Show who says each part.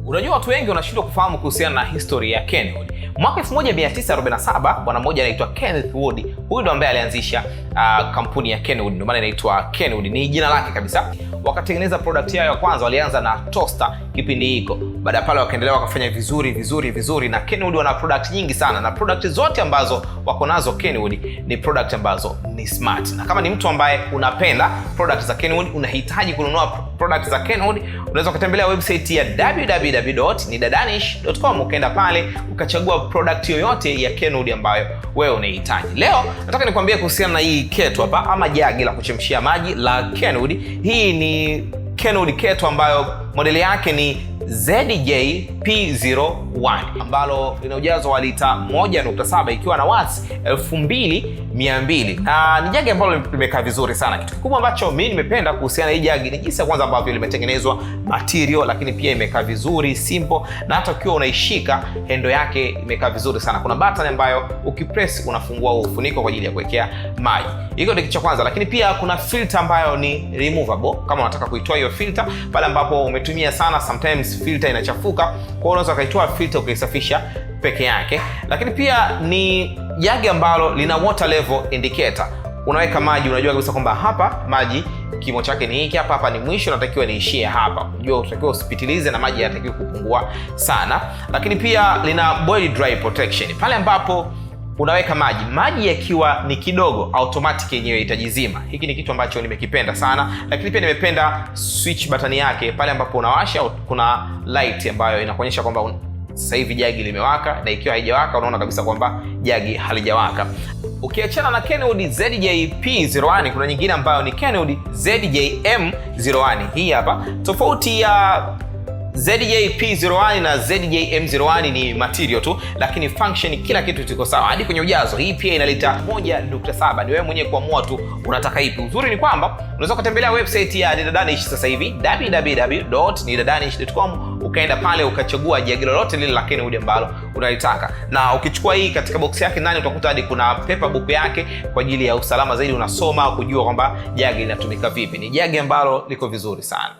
Speaker 1: Unajua watu wengi wanashindwa kufahamu kuhusiana na historia ya Kenwood. Mwaka 1947 bwana mmoja anaitwa Kenwood, huyu ndo ambaye alianzisha kampuni ya Kenwood, ndio maana inaitwa Kenwood, ni jina lake kabisa. Wakatengeneza product yao ya kwanza, walianza na toaster kipindi hiko. Baada pale wakaendelea wakafanya vizuri na Kenwood wana product nyingi sana, na product zote ambazo wako nazo Kenwood ni product ambazo ni smart. Na kama ni mtu ambaye unapenda product za Kenwood, unahitaji kununua product za Kenwood, unaweza kutembelea website ya www.nidadanish.com, ukaenda pale ukachagua product yoyote ya Kenwood ambayo wewe unahitaji. Leo nataka nikwambie kuhusiana na hii kettle hapa, ama jagi la kuchemshia maji la Kenwood. Hii ni Kenwood kettle ambayo modeli yake ni ZJP01 ambalo lina ujazo wa lita 1.7 ikiwa na watts 2200. Na ni jagi ambalo limekaa vizuri sana. Kitu kikubwa ambacho mimi nimependa kuhusiana na hii jagi ni jinsi ya kwanza ambavyo limetengenezwa material, lakini pia imekaa vizuri, simple, na hata ukiwa unaishika handle yake imekaa vizuri sana. Kuna button ambayo ukipress unafungua ufuniko kwa ajili ya kuwekea maji. Hiyo ndio kitu cha kwanza, lakini pia kuna filter ambayo ni removable. Kama unataka kuitoa hiyo filter pale ambapo umetumia sana, sometimes filter inachafuka, kwa hiyo unaweza kaitoa filter ukaisafisha peke yake. Lakini pia ni jagi ambalo lina water level indicator. Unaweka maji, unajua kabisa kwamba hapa maji kimo chake ni hiki, hapa ni mwisho, natakiwa niishie hapa. Unajua unatakiwa usipitilize na maji yanatakiwa kupungua sana. Lakini pia lina boil dry protection. Pale ambapo unaweka maji yakiwa ni kidogo, automatic yenyewe itajizima. Hiki ni kitu ambacho nimekipenda sana. Lakini pia nimependa switch button yake, pale ambapo unawasha kuna light ambayo inakuonyesha kwamba sasa hivi jagi limewaka, na ikiwa haijawaka unaona kabisa kwamba jagi halijawaka. Ukiachana na Kenwood ZJP01, kuna nyingine ambayo ni Kenwood ZJM01. Hii hapa tofauti ya ZJP01 na ZJM01 ni material tu, lakini function kila kitu kiko sawa. Hadi kwenye ujazo hii pia ina lita 1.7. Ni wewe mwenyewe kuamua tu unataka ipi. Uzuri ni kwamba unaweza kutembelea website ya Nidadanish sasa hivi www.nidadanish.com, ukaenda pale ukachagua jagi lolote lile la Kenwood ambalo unalitaka. Na ukichukua hii katika box yake ndani utakuta hadi kuna paper book yake kwa ajili ya usalama zaidi, unasoma kujua kwamba jagi linatumika vipi. Ni jagi ambalo liko vizuri sana.